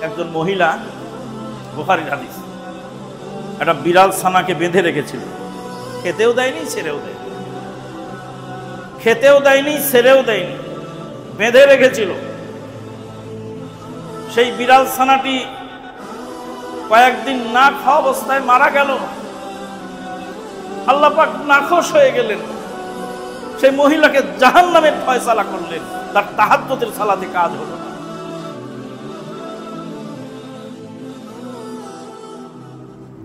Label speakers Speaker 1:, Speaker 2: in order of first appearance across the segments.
Speaker 1: একজন মহিলা, বুখারীর হাদিস, একটা বিড়াল ছানাকে বেঁধে রেখেছিল। খেতেও দেয়নি, ছেড়েও দেয়নি, খেতেও দেয়নি, ছেড়েও দেয়নি, বেঁধে রেখেছিল। সেই বিড়াল ছানাটি কয়েকদিন না খাওয়া অবস্থায় মারা গেল। আল্লাহ পাক নাখোশ হয়ে গেলেন, সেই মহিলাকে জাহান্নামের ফয়সালা করলেন, তার তাহাজ্জুদের সালাতে কাজ হলো না।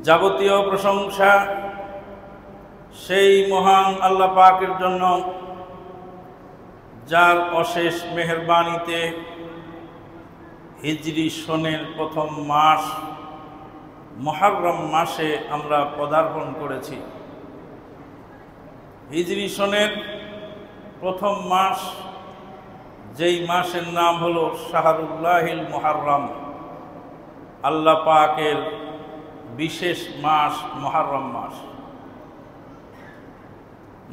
Speaker 1: যাবতীয় প্রশংসা সেই মহান আল্লাহ পাকের জন্য, যার অশেষ মেহেরবানিতে হিজরি সনের প্রথম মাস মুহররম মাসে আমরা পদার্পণ করেছি। হিজরি সনের প্রথম মাস, যেই মাসের নাম হলো শাহরুল্লাহিল মুহররম, আল্লাহ পাকের বিশেষ মাস মুহররম মাস।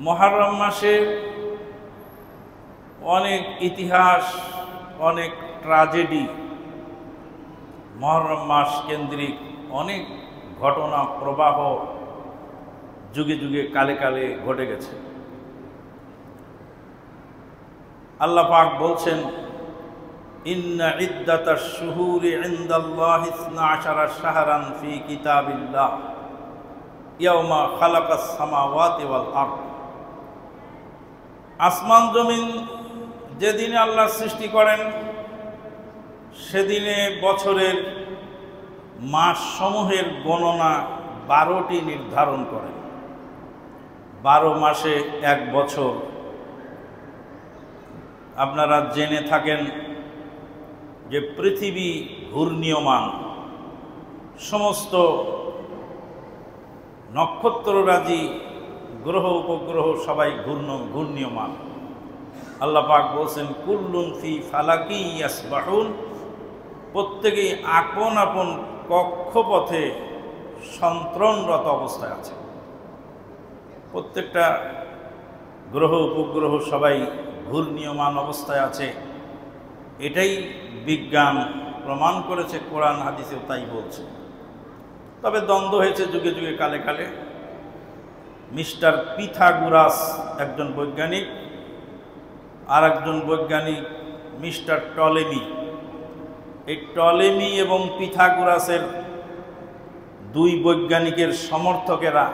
Speaker 1: মুহররম মাসে অনেক ইতিহাস, অনেক ট্র্যাজেডি, মুহররম মাস কেন্দ্রিক অনেক ঘটনা প্রবাহ যুগে যুগে কালে কালে ঘটে গেছে। আল্লাহ পাক বলছেন, ইন্না ইদ্দাতাশ শুহুরি ইনদাল্লাহি 12 শাহরান ফি কিতাবিল্লাহ ইয়াওমা খালাকাস সামাওয়াতি ওয়াল আরদ। আসমান জমিন যেদিনে আল্লাহ সৃষ্টি করেন, সেদিনে বছরের মাস সমূহের গণনা 12টি নির্ধারণ করেন। 12 মাসে এক বছর। আপনারা জেনে থাকেন যে পৃথিবী ঘূর্ণীয়মান, সমস্ত নক্ষত্ররাজি, গ্রহ উপগ্রহ সবাই ঘূর্ণীয়মান। আল্লাহ পাক বলছেন, কুল্লুন ফি ফালাকি ইয়াসবাহুন, প্রত্যেকেই আপন আপন কক্ষপথে সন্ত্রণরত অবস্থায় আছে। প্রত্যেকটা গ্রহ উপগ্রহ সবাই ঘূর্ণীয়মান অবস্থায় আছে। এটাই বিজ্ঞান প্রমাণ করেছে, কোরআন হাদিসেও তাই বলছে। তবে দ্বন্দ্ব হয়েছে যুগে যুগে কালে কালে। মিস্টার পিথাগোরাস একজন বৈজ্ঞানিক, আর একজন বৈজ্ঞানিক মিস্টার টলেমি। এই টলেমি এবং পিথাগোরাসের দুই বৈজ্ঞানিকের সমর্থকেরা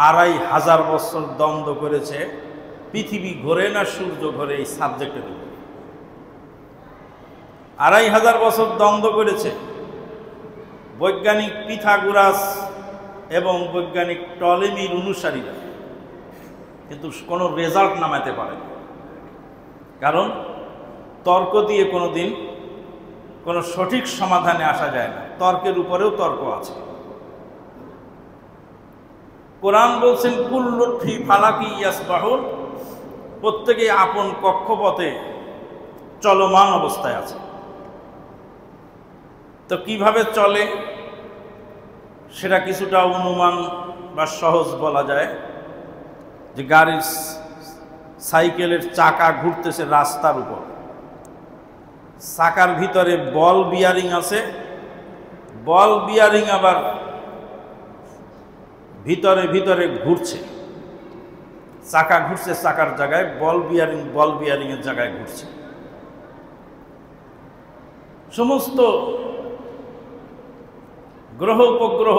Speaker 1: 2500 বছর দ্বন্দ্ব করেছে পৃথিবী ঘোরে না সূর্য ঘোরে এই সাবজেক্টের উপর। 2500 বছর দ্বন্দ্ব করেছে বৈজ্ঞানিক পিথাগোরাস এবং বৈজ্ঞানিক টলেমির অনুসারীরা, কিন্তু কোনো রেজাল্ট নামাতে পারে না। কারণ তর্ক দিয়ে কোনোদিন কোনো সঠিক সমাধানে আসা যায় না, তর্কের উপরেও তর্ক আছে। কোরআন বলছেন, কুল্লুন ফি ফালাকি ইয়াসবাহুন, প্রত্যেকেই আপন কক্ষপথে চলমান অবস্থায় আছে। তো কিভাবে চলে সেটা কিছুটা অনুমান বা সহজ বলা যায়, যে গাড়ির সাইকেলের চাকা ঘুরতেছে রাস্তার উপর, চাকার ভিতরে বল বিয়ারিং আছে, বল বিয়ারিং আবার ভিতরে ভিতরে ঘুরছে, চাকা ঘুরছে চাকার জায়গায়, বল বিয়ারিং এর জায়গায় ঘুরছে। সমস্ত গ্রহ উপগ্রহ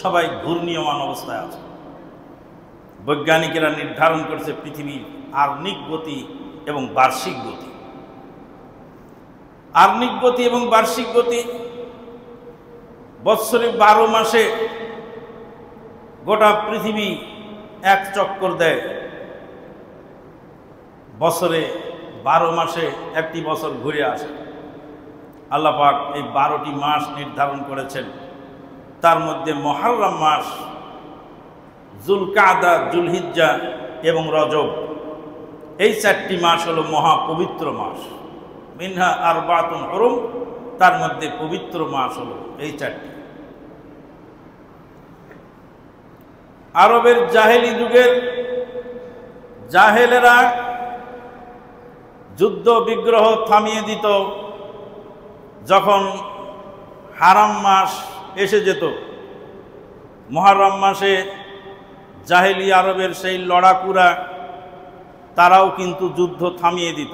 Speaker 1: সবাই ঘূর্ণীয়মান অবস্থায় আছে। বৈজ্ঞানিকেরা নির্ধারণ করেছে পৃথিবীর আর্নিক গতি এবং বার্ষিক গতি। আর্নিক গতি এবং বার্ষিক গতি, বৎসরে 12 মাসে গোটা পৃথিবী এক চক্কর দেয়। বছরে 12 মাসে একটি বছর ঘুরে আসে। আল্লাহ পাক এই 12টি মাস নির্ধারণ করেছেন। তার মধ্যে মুহররম মাস, যুলকাদা, যুলহিজ্জা এবং রজব, এই 4টি মাস হলো মহাপবিত্র মাস। মিনহা আরবাতুন হুরুম, তার মধ্যে পবিত্র মাস হলো এই 4টি। আরবের জাহেলি যুগের জাহেলেরা যুদ্ধ বিগ্রহ থামিয়ে দিত যখন হারাম মাস এসে যেত, মুহররম মাসে জাহেলি আরবের সেই লড়াকুরা তারাও কিন্তু যুদ্ধ থামিয়ে দিত।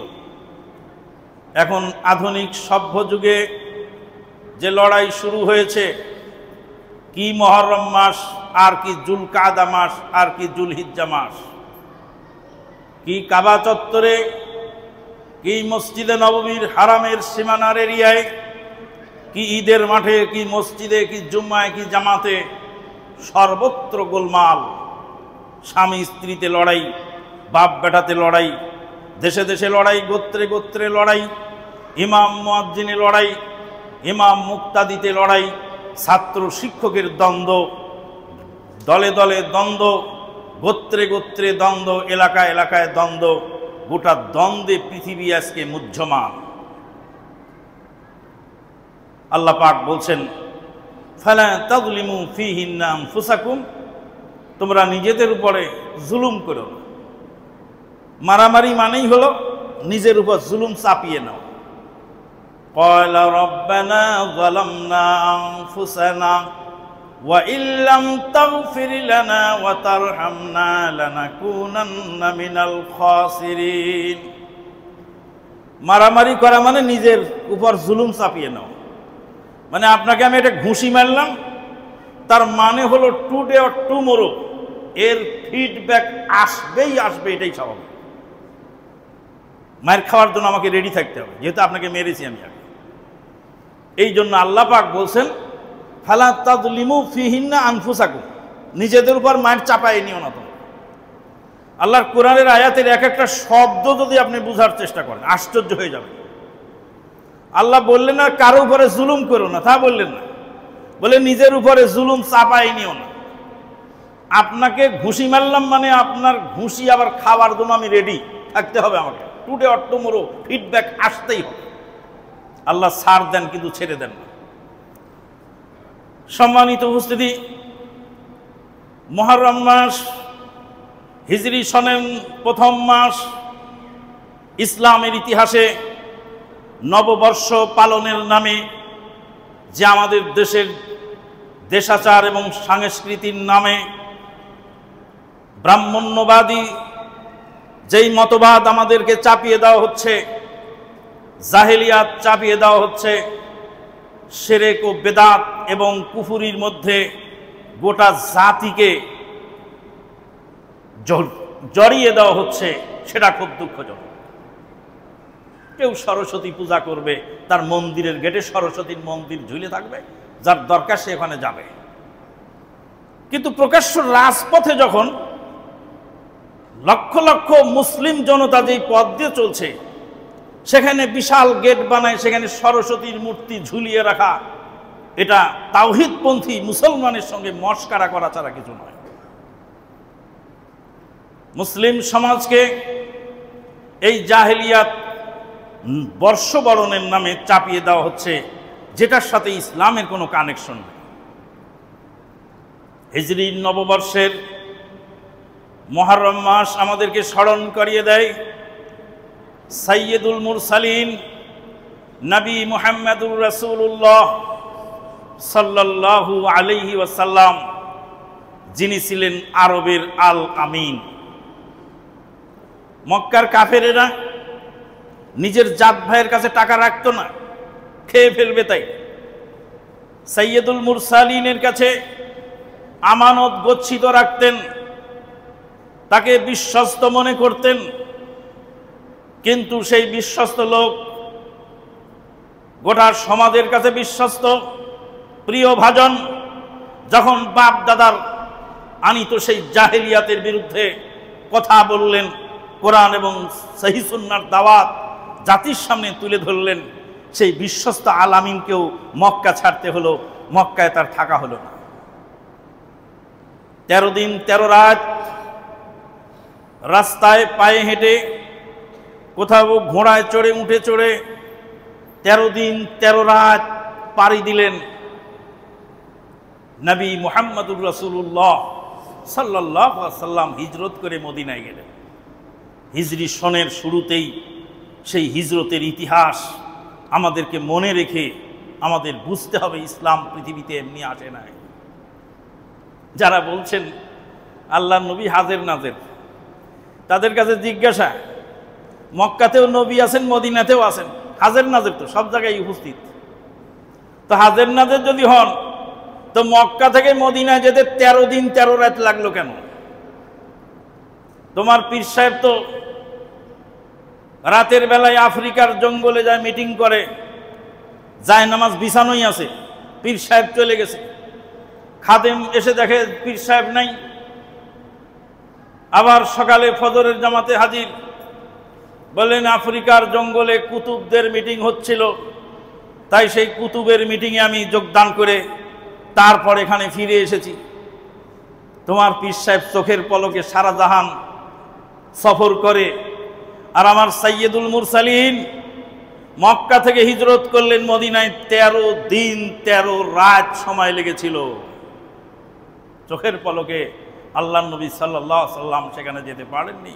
Speaker 1: এখন আধুনিক সভ্য যুগে যে লড়াই শুরু হয়েছে, কি মুহররম মাস আর কি জুলকাদা মাস আর কি জুলহিজ্জা মাস, কি কাবা চত্বরে, কি মসজিদে নববীর হারামের সীমানার এরিয়ায়, কি ঈদের মাঠে, কি মসজিদে, কি জুম্মায়, কি জামাতে, সর্বত্র গোলমাল। স্বামী স্ত্রীতে লড়াই, বাপ বেটাতে লড়াই, দেশে দেশে লড়াই, গোত্রে গোত্রে লড়াই, ইমাম মুয়াজ্জিনে লড়াই, ইমাম মুক্তাদিতে লড়াই, ছাত্র শিক্ষকের দ্বন্দ্ব, দলে দলে দ্বন্দ্ব, গোত্রে গোত্রে দ্বন্দ্ব, এলাকায় এলাকায় দ্বন্দ্ব। গোটা দ্বন্দ্বে পৃথিবী আজকে মুহ্যমান। আল্লাহ পাক বলছেন, ফালা তাযলিমু ফীহিন্না আনফুসাকুম, তোমরা নিজেদের উপরে জুলুম করো না। মারামারি মানেই হলো নিজের উপর জুলুম চাপিয়ে নাও। ক্বালা রাব্বানা যালামনা আনফুসানা ওয়া ইল্লাম তাগফির লানা ওয়া তারহামনা লানাকুনান্না মিনাল খাসিরিন। মারামারি করা মানে নিজের উপর জুলুম চাপিয়ে নাও। মানে আপনাকে আমি একটা ঘুষি মারলাম, তার মানে হলো টুডে অর টুমোরো এর ফিডব্যাক আসবেই আসবে, এটাই স্বাভাবিক। মায়ের খাওয়ার জন্য আমাকে রেডি থাকতে হবে, যেহেতু আপনাকে মেরেছি আমি আগে। এই জন্য আল্লাহ পাক বলছেন, ফালা তাযলিমু ফীহিন্না আনফুসাকুম, নিজেদের উপর মায়ের চাপায় নিও না তোমরা। আল্লাহর কোরআনের আয়াতের এক একটা শব্দ যদি আপনি বুঝার চেষ্টা করেন, আশ্চর্য হয়ে যাবে। আল্লাহ বললেন না কারো উপরে জুলুম করো না, তা বললেন না, বলে নিজের উপরে জুলুম চাপাই নিও না। আপনাকে ঘুষি মারলাম মানে আপনার ঘুষি আবার খাওয়ার জন্য আমি রেডি থাকতে হবে, আমাকে টুডে অর টুমোরো ফিডব্যাক আসতেই হবে। আল্লাহ ছাড় দেন কিন্তু ছেড়ে দেন না। সম্মানিত উপস্থিতি, মুহররম মাস হিজরি সনের প্রথম মাস। ইসলামের ইতিহাসে নববর্ষ পালনের নামে যে আমাদের দেশের দেশাচার এবং সংস্কৃতির নামে ব্রাহ্মণ্যবাদী যেই মতবাদ আমাদেরকে চাপিয়ে দেওয়া হচ্ছে, জাহেলিয়াত চাপিয়ে দেওয়া হচ্ছে, শিরক ও বেদাত এবং কুফরির মধ্যে গোটা জাতিকে জড়িয়ে দেওয়া হচ্ছে, সেটা খুব দুঃখজনক। কেউ সরস্বতী পূজা করবে, তার মন্দিরের গেটে সরস্বতীর মন্দির ঝুলে থাকবে, যার দরকার সে ওখানে যাবে। কিন্তু প্রকাশ্য রাজপথে যখন লক্ষ লক্ষ মুসলিম জনতা যেই পথ দিয়ে চলছে, সেখানে বিশাল গেট বানায়, সেখানে সরস্বতীর মূর্তি ঝুলিয়ে রাখা, এটা তাওহীদপন্থী মুসলমানের সঙ্গে মশকরা করা ছাড়া কিছু নয়। মুসলিম সমাজকে এই জাহেলিয়াত বর্ষবরণের নামে চাপিয়ে দেওয়া হচ্ছে, যেটার সাথে ইসলামের কোনো কানেকশন নেই। হিজরি নববর্ষের মুহররম মাস আমাদেরকে স্মরণ করিয়ে দেয় সাইয়্যিদুল মুরসালিন নবী মুহাম্মদুর রাসূলুল্লাহ সাল্লাল্লাহু আলাইহি ওয়াসাল্লাম, যিনি ছিলেন আরবের আল আমিন। মক্কার কাফেরেরা নিজের জাত ভাইয়ের কাছে টাকা রাখতো না, খেয়ে ফেলবে তাই। সাইয়্যিদুল মুরসালিনের কাছে আমানত গচ্ছিত রাখতেন, তাকে বিশ্বস্ত মনে করতেন। কিন্তু সেই বিশ্বস্ত লোক গোটা সমাজের কাছে বিশ্বস্ত প্রিয় ভাজন যখন বাপ দাদার আনিত সেই জাহেলিয়াতের বিরুদ্ধে কথা বললেন, কোরআন এবং সহিহ সুন্নাহর দাওয়াত জাতির সামনে তুলে ধরলেন, সেই বিশ্বস্ত আল আমিনকেও মক্কা ছাড়তে হলো, মক্কায় তার থাকা হলো না। 13 দিন 13 রাত রাস্তায় পায়ে হেঁটে, কোথাও ঘোড়ায় চড়ে, উঠে চড়ে 13 দিন 13 রাত পাড়ি দিলেন। নবী মুহাম্মদুর রাসূলুল্লাহ সাল্লাল্লাহু আলাইহি ওয়াসাল্লাম হিজরত করে মদিনায় গেলেন। হিজরি সনের শুরুতেই সেই হিজরতের ইতিহাস আমাদেরকে মনে রেখে আমাদের বুঝতে হবে ইসলাম পৃথিবীতে এমনি আসে নাই। যারা বলছেন আল্লাহর নবী হাজের নাজের, তাদের কাছে জিজ্ঞাসা, মক্কাতেও নবী আছেন, মদিনাতেও আছেন, হাজের নাজের তো সব জায়গায় উপস্থিত। তো হাজের নাজের যদি হন, তো মক্কা থেকে মদিনায় যেতে 13 দিন 13 রাত লাগলো কেন? তোমার পীর সাহেব তো রাতের বেলায় আফ্রিকার জঙ্গলে যায় মিটিং করে, যায় নামাজ বিছানোই আছে, পীর সাহেব চলে গেছে। খাদেম এসে দেখে পীর সাহেব নাই। আবার সকালে ফজরের জামাতে হাজির, বললেন আফ্রিকার জঙ্গলে কুতুবদের মিটিং হচ্ছিল, তাই সেই কুতুবের মিটিংয়ে আমি যোগদান করে তারপর এখানে ফিরে এসেছি। তোমার পীর সাহেব চোখের পলকে সারা জাহান সফর করে, আর আমার সাইয়্যিদুল মুরসালিন মক্কা থেকে হিজরত করলেন মদিনায়, 13 দিন 13 রাত সময় লেগেছিল। চোখের পলকে আল্লাহর নবী সাল্লাল্লাহু আলাইহি সাল্লাম সেখানে যেতে পারেননি।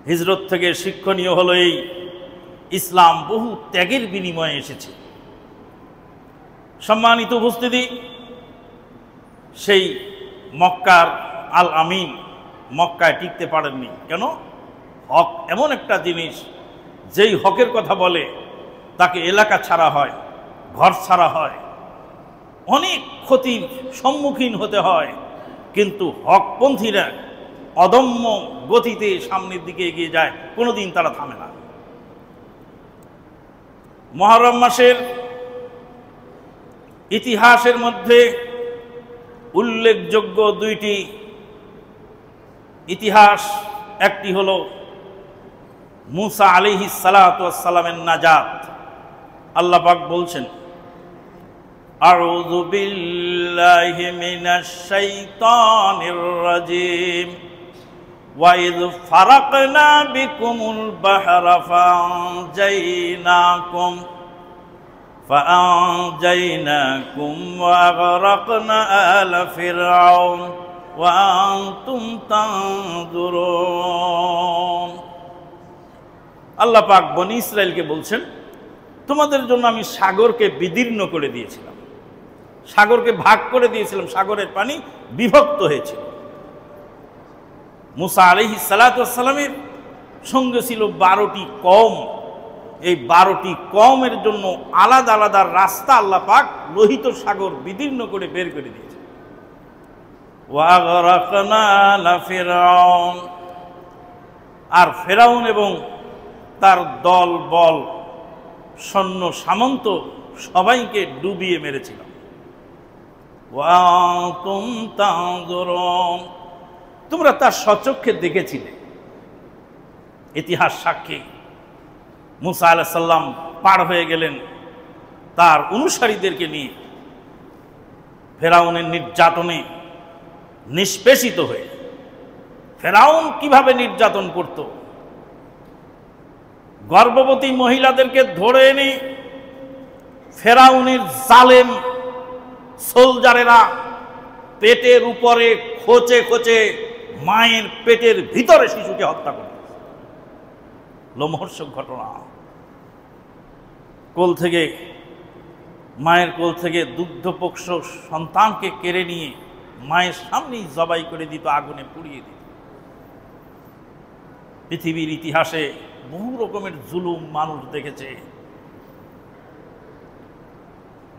Speaker 1: হিজরত থেকে শিক্ষণীয় হলো এই, ইসলাম বহু ত্যাগের বিনিময়ে এসেছে। সম্মানিত উপস্থিতি, সেই মক্কার আল আমিন মক্কায় টিকতে পারেননি কেন? হক এমন একটা জিনিস, যেই হকের কথা বলে তাকে এলাকা ছাড়া হয়, ঘর ছাড়া হয়, অনেক ক্ষতির সম্মুখীন হতে হয়, কিন্তু হকপন্থীরা অদম্য গতিতে সামনের দিকে এগিয়ে যায়, কোনোদিন তারা থামে না। মুহররম মাসের ইতিহাসের মধ্যে উল্লেখযোগ্য 2টি ইতিহাস, একটি হলো মুসা আলাইহিস সালাতু ওয়াস সালামের নাজাত। আল্লাহ পাক বলছেন, আউযু বিল্লাহি মিনাশ শাইতানির রাজীম ওয়া ইয ফারাকনা বিকুমুল বাহরা فأنجيناكم وأغرقنا آل فرعون وأنتم تنظرون। আল্লাহ পাক বনি ইসরায়েলকে বলছেন, তোমাদের জন্য আমি সাগরকে বিদীর্ণ করে দিয়েছিলাম, সাগরকে ভাগ করে দিয়েছিলাম, সাগরের পানি বিভক্ত হয়েছিল। মুসা আলাইহিস সালাতু ওয়াস সালামের সঙ্গে ছিল 12টি কওম। এই 12টি কওমের জন্য আলাদা আলাদা রাস্তা আল্লাহ পাক লোহিত সাগর বিদীর্ণ করে বের করে দিয়েছে। ওয়াগরাকনা লা ফিরআউন, আর ফেরাউন এবং তার দল বল সৈন্য সামন্ত সবাইকে ডুবিয়ে মেরেছিল। ওয়া আনতুম তানজুরুন, তোমরা তার সচক্ষে দেখেছিলে। ইতিহাস সাক্ষী, মুসা আলাইহিস সালাম পার হয়ে গেলেন তার অনুসারীদেরকে নিয়ে ফেরাউনের নির্যাতনে নিষ্পেষিত হয়ে। ফেরাউন কিভাবে নির্যাতন করত? গর্ভবতী মহিলাদেরকে ধরে এনে ফেরাউনের জালেম সোলজারেরা পেটের উপরে খোঁচে খোঁচে মায়ের পেটের ভিতরে শিশুকে হত্যা করে। লোমহর্ষক ঘটনা। মায়ের কোল থেকে দুগ্ধপোষ্য সন্তানকে কেড়ে নিয়ে মায়ের সামনেই জবাই করে দিত, আগুনে পুড়িয়ে দিত। পৃথিবীর ইতিহাসে বহু রকমের জুলুম মানুষ দেখেছে।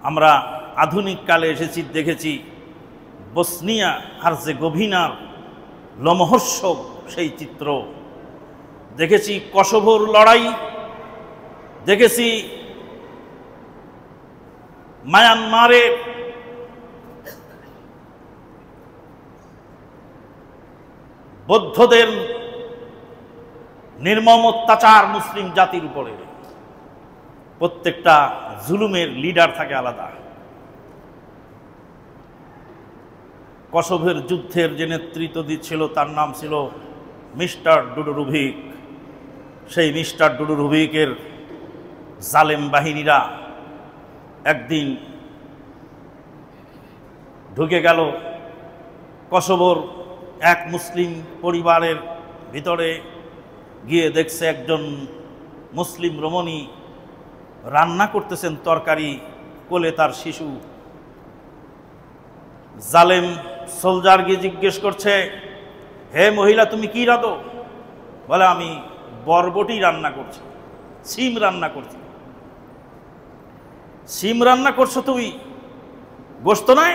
Speaker 1: আমরা আধুনিক কালে এসেছি, দেখেছি বসনিয়া হার্জেগোভিনার লোমহর্ষক সেই চিত্র দেখেছি, কসোভোর লড়াই দেখেছি, মায়ানমারে বৌদ্ধদের নির্মম অত্যাচার মুসলিম জাতির উপরে। প্রত্যেকটা জুলুমের লিডার থাকে আলাদা। কসোভোর যুদ্ধের যে নেতৃত্ব দিচ্ছিল তার নাম ছিল মিস্টার ডুডুরুভিক। সেই মিস্টার ডুডুরুভিকের জালেম বাহিনীরা একদিন ঢুকে গেল কসোভোর এক মুসলিম পরিবারের ভিতরে, গিয়ে দেখছে একজন মুসলিম রমণী রান্না করতেছেন তরকারি, কোলে তার শিশু। জালেম সোলজার গিয়ে জিজ্ঞেস করছে, হে মহিলা তুমি কি রাঁধো? বলে আমি বরবটি রান্না করছি, সিম রান্না করছি। সিম রান্না করছো তুমি, গোশত নাই?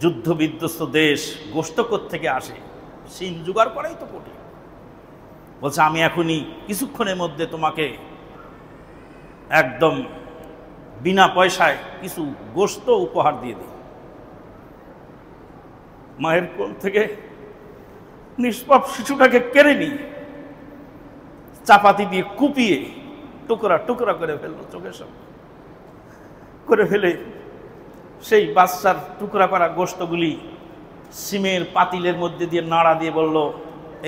Speaker 1: যুদ্ধ বিধ্বস্ত দেশ, গোশত কোত্থেকে আসে? সিম জোগাড় করাই তো কঠিন। বলছে আমি এখনই কিছুক্ষণের মধ্যে তোমাকে একদম বিনা পয়সায় কিছু গোশত উপহার দিয়ে দিই। মায়ের কোল থেকে নিষ্পাপ শিশুটাকে কেড়ে নিয়ে চাপাতি দিয়ে কুপিয়ে টুকরা টুকরা করে ফেললো, চোখের সামনে করে ফেলে সেই বাচ্চার টুকরা করা গোশতগুলি সিমের পাতিলের মধ্যে দিয়ে নাড়া দিয়ে বলল,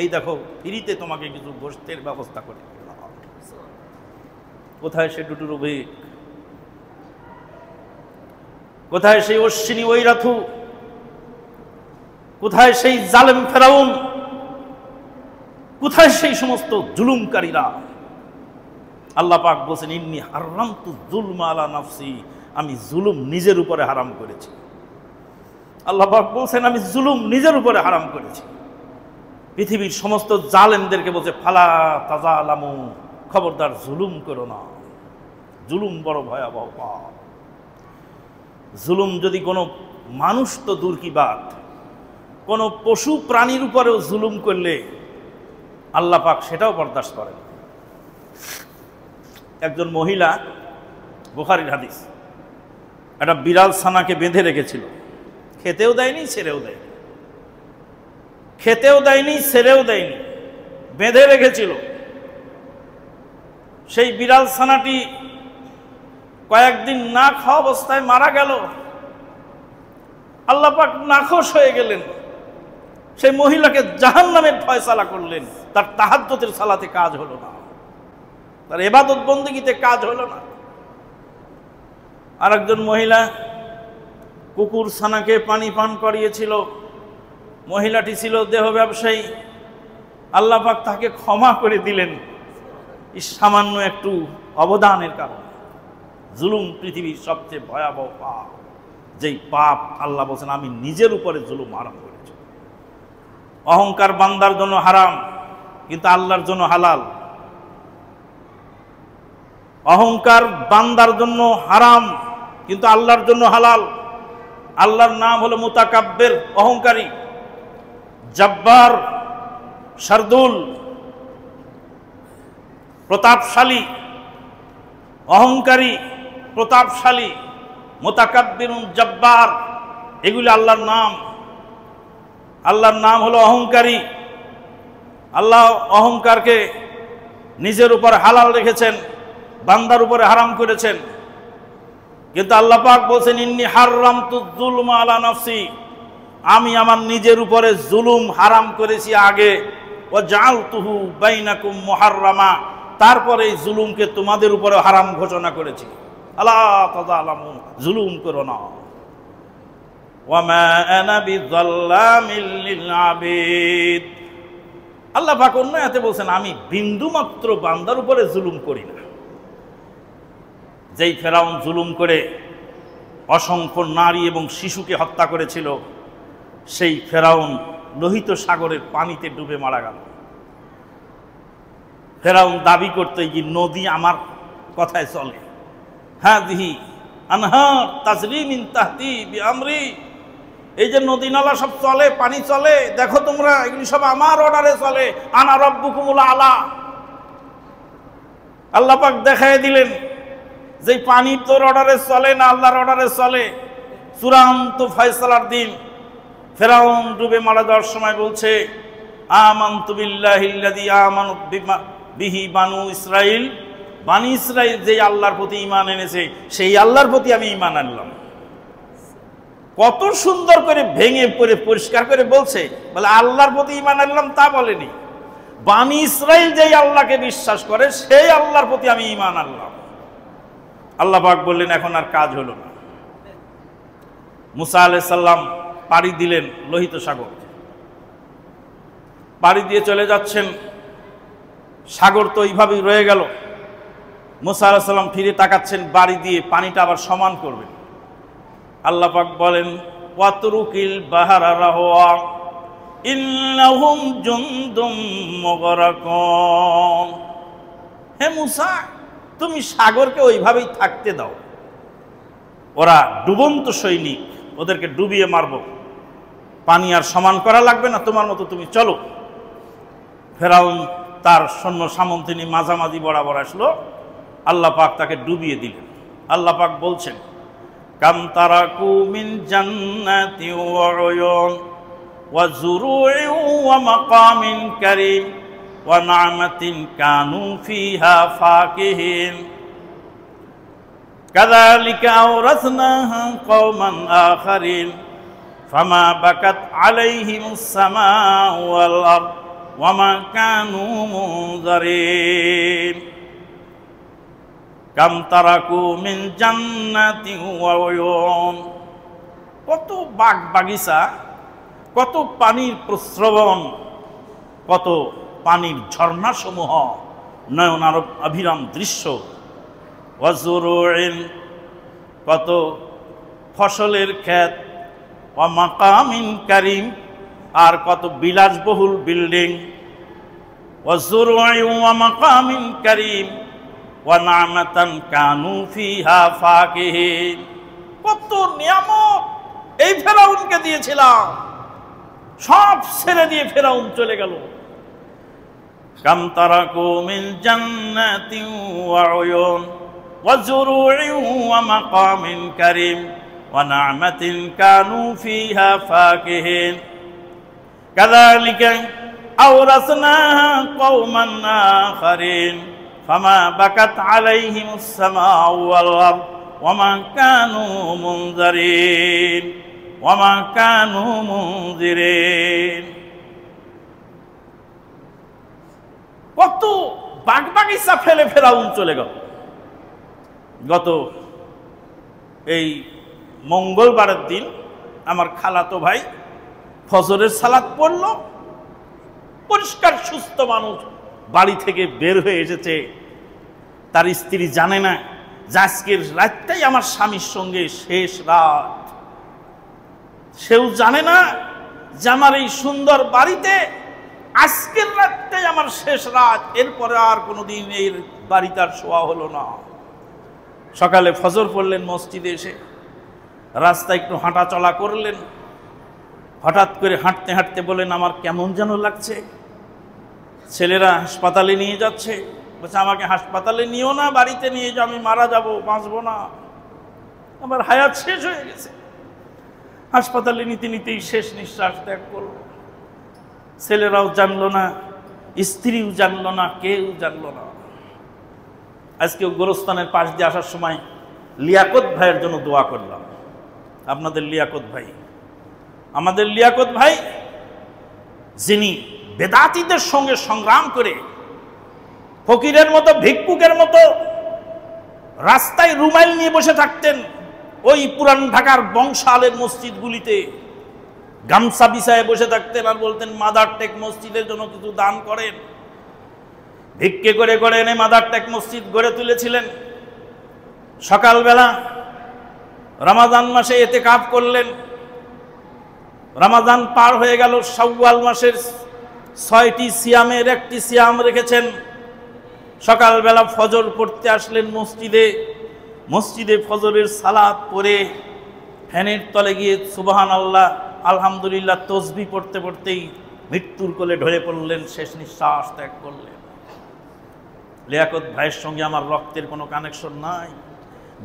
Speaker 1: এই দেখো ফ্রিতে তোমাকে কিছু গোশতের ব্যবস্থা করে। কোথায় সে টুটুর অভিক? কোথায় সেই অশ্বিনী ঐরাথু? কোথায় সেই জালেম ফেরাউন? কোথায় সেই সমস্ত জুলুমকারীরা? আল্লাহ পাক বলেছেন, ইন্নী হারামতু যুলমা আলা নাফসি, আমি জুলুম নিজের উপরে হারাম করেছি। আল্লাহ পাক বলছেন আমি জুলুম নিজের উপরে হারাম করেছি। পৃথিবীর সমস্ত জালেমদেরকে বলছে ফালা তাজালামু, খবরদার জুলুম করো না, জুলুম বড় ভয়াবহ পাপ। জুলুম যদি কোনো মানুষ তো দূর কি বাত, কোনো পশু প্রাণীর উপরেও জুলুম করলে আল্লাহ পাক সেটাও বরদাস্ত করেন। একজন মহিলা, বুখারীর হাদিস, একটা বিড়াল ছানাকে বেঁধে রেখেছিল, খেতেও দেয়নি ছেড়েও দেয়নি, খেতেও দেয়নি ছেড়েও দেয়নি, বেঁধে রেখেছিল। সেই বিড়াল ছানাটি কয়েকদিন না খাওয়া অবস্থায় মারা গেল। আল্লাহ পাক নাখোশ হয়ে গেলেন, সেই মহিলাকে জাহান্নামের ফয়সালা করলেন। তার তাহাজ্জুদের সালাতে কাজ হলো না, তার ইবাদত বন্দেগীতে কাজ হলো না। আর একজন মহিলা কুকুর ছানাকে পানি পান করিয়েছিল। মহিলাটি ছিল দেহ ব্যবসায়ী, আল্লাহ পাক তাকে ক্ষমা করে দিলেন এই সামান্য একটু অবদানের কারণে। জুলুম পৃথিবীর সবচেয়ে ভয়াবহ পাপ, যেই পাপ আল্লাহ বলছেন আমি নিজের উপরে জুলুম হারাম করেছি। অহংকার বান্দার জন্য হারাম, কিন্তু আল্লাহর জন্য হালাল। অহংকার বান্দার জন্য হারাম, কিন্তু আল্লাহর জন্য হালাল। আল্লাহর নাম হলো মুতাকাব্বির, অহংকারী। জব্বার, শারদুল, প্রতাপশালী। অহংকারী, প্রতাপশালী, মুতাকাব্বিরুন, জব্বার, এগুলি আল্লাহর নাম। আল্লাহর নাম হলো অহংকারী। আল্লাহ অহংকারকে নিজের উপর হালাল রেখেছেন, বান্দার উপরে হারাম করেছেন। কিন্তু আল্লাহ পাক বলছেন ইন্নী হারামতু যুলমা আলা নাফসি, আমি আমার নিজের উপরে জুলুম হারাম করেছি আগে। ওয়া জাআলতুহু বাইনাকুম মুহাররামা, তারপরে এই জুলুমকে তোমাদের উপরে হারাম ঘোষণা করেছি। আলা তাযালামু, জুলুম করো না। ওয়া মা আনা বিযাল্লামিল লিল আবিদ, আল্লাহ পাক অন্য আয়াতে বলছেন আমি বিন্দুমাত্র বান্দার উপরে জুলুম করি না। যেই ফেরাউন জুলুম করে অসংখ্য নারী এবং শিশুকে হত্যা করেছিল, সেই ফেরাউন লোহিত সাগরের পানিতে ডুবে মারা গেল। ফেরাউন দাবি করতে কি নদী আমার কথায় চলে, হ্যাঁ দিহি আনহার তাজরি মিন তাহতি বিআমরি, এই যে নদী নালা সব চলে, পানি চলে, দেখো তোমরা এগুলি সব আমার অর্ডারে চলে। আনা রব্বুকুমুল আলা, আল্লাহ পাক দেখায় দিলেন যে পানি তোর অর্ডারে চলে না, আল্লাহর অর্ডারে চলে। চূড়ান্ত ফয়সালার দিন ফেরাউন ডুবে মারা যাওয়ার সময় বলছে আমানতু বিল্লাহিল্লাযী আমানাত বিহি বানু ইসরাইল, বানি ইসরাইল যে আল্লাহর প্রতি ঈমান এনেছে সেই আল্লাহর প্রতি আমি ঈমান আনলাম। কত সুন্দর করে ভেঙে পড়ে পরিষ্কার করে বলছে, বলে আল্লাহর প্রতি ঈমান আনলাম তা বলেনি, বানি ইসরাইল যেই আল্লাহকে বিশ্বাস করে সেই আল্লাহর প্রতি আমি ঈমান আনলাম। আল্লাহ পাক বললেন এখন আর কাজ হলো না। মুসা আলাইহিস সালাম পাড়ি দিলেন লোহিত সাগর, পাড়ি দিয়ে চলে যাচ্ছেন, সাগর তো এইভাবেই রয়ে গেল। মুসা আলাইহিস সালাম ফিরে তাকাচ্ছেন, বাড়ি দিয়ে পানিটা আবার সমান করবেন। আল্লাহ পাক বলেন, ওয়াতরুকিল বাহারা রাহওয়া ইন্নাহুম জুনদুম মুগরাকুন। হে মুসা, তুমি সাগরকে ওইভাবেই থাকতে দাও, ওরা ডুবন্ত সৈনিক, ওদেরকে ডুবিয়ে মারব, পানি আর সমান করা লাগবে না, তোমার মতো তুমি চলো। ফেরাউন তার সৈন্য সামন্ত নিয়ে মাঝামাঝি বরাবর আসলো, আল্লাহ পাক তাকে ডুবিয়ে দিলেন। আল্লাহ পাক বলছেন, কাম তারাকু মিন জান্নাতি ওয়া উয়ুন ওয়া যুরু'in ওয়া মাকামিন কারীম ওয়া না'মাতিন কানু ফিহা ফাকিহিন কাযালিকা আওরাসনাহা কওমান আখারিন ফামা বাকাত আলাইহিমুস সামাউ ওয়াল আরদ ওয়া মা কানু মুনজারিন। কাম তারাকু মিন জান্নাতি ওয়া উয়ুন, কত বাগ বাগিচা, কত পানির প্রস্রবণ, কত পানির ঝর্ণাসমূহ, নয়ন অভিরাম দৃশ্য। ওয়া যুরু'in, কত ফসলের ক্ষেত। ওয়া মাকামিন কারীম, আর কত বিলাসবহুল বিল্ডিং। ওয়া যুরু'in ওয়া মাকামিন কারীম ওয়া না'মাতান কানু ফিহা ফাকিহিন, কত নিয়ামত এই ফেরাউনকে দিয়েছিলাম, সব ছেড়ে দিয়ে ফেরাউন চলে গেল। কাম তারাকু মিন জান্নাতি ওয়া উয়ুন ওয়া যুরু'in ওয়া মাকামিন কারীম ওয়া না'মাতিন কানু ফিহা ফাকিহিন কাযালিকা আওরাসনাহা কওমান আখারিন ফামা বাকাত আলাইহিমুস সামাউ ওয়াল আরদ ওয়া মা কানু মুনজারিন ওয়া মা কানু মুনজিরিন। কত বাগবাগিচা ফেলে ফেরাউন চলে গেল। গত এই মঙ্গলবারের দিন আমার খালাতো ভাই ফজরের সালাত পড়ল, পরিষ্কার সুস্থ মানুষ, বাড়ি থেকে বের হয়ে এসেছে। তার স্ত্রী জানে না যে আজকের রাতটাই আমার স্বামীর সঙ্গে শেষ রাত। সেও জানে না যে আমার এই সুন্দর বাড়িতে আজকের রাতটাই আমার শেষ রাত, এরপরে আর কোনোদিন এই বাড়িতে আর শোয়া হলো না। সকালে ফজর পড়লেন, মসজিদে এসে রাস্তায় একটু হাঁটা চলা করলেন। হঠাৎ করে হাঁটতে হাঁটতে বলেন, আমার কেমন যেন লাগছে। ছেলেরা হাসপাতালে নিয়ে যাচ্ছে, বলছে আমাকে হাসপাতালে নিও না, বাড়িতে নিয়ে যাও, আমি মারা যাব, বাঁচবো না, আমার হায়াত শেষ হয়ে গেছে। হাসপাতালে নিতে নিতেই শেষ নিঃশ্বাস ত্যাগ করল। ছেলেরাও জানলো না, স্ত্রীও জানলো না, কেউ জানলো না। আজকে গোরস্থানের পাশ দিয়ে আসার সময় লিয়াকত ভাইয়ের জন্য দোয়া করলাম। আপনাদের লিয়াকত ভাই, আমাদের লিয়াকত ভাই, যিনি বেদাতীদের সঙ্গে সংগ্রাম করে ফকিরের মতো, ভিক্ষুকের মতো রাস্তায় রুমাইল নিয়ে বসে থাকতেন। ওই পুরান ঢাকার বংশালের মসজিদগুলিতে গামছা বিছায় বসে থাকতেন আর বলতেন মাদার টেক মসজিদের জন্য কিছু দান করেন। ভিক্ষে করে করে এনে মাদার টেক মসজিদ গড়ে তুলেছিলেন। সকালবেলা রমাদান মাসে ইতিকাফ করলেন। রমাদান পার হয়ে গেল, শাওয়াল মাসের 6টি সিয়ামের একটি সিয়াম রেখেছেন। সকালবেলা ফজর পড়তে আসলেন মসজিদে। মসজিদে ফজরের সালাত পড়ে ফ্যানের তলে গিয়ে সুবহানাল্লাহ আলহামদুলিল্লাহ তসবিহ পড়তে পড়তেই মৃত্যুর কোলে ঢলে পড়লেন, শেষ নিঃশ্বাস ত্যাগ করলেন। লিয়াকত ভাইয়ের সঙ্গে আমার রক্তের কোনো কানেকশন নাই,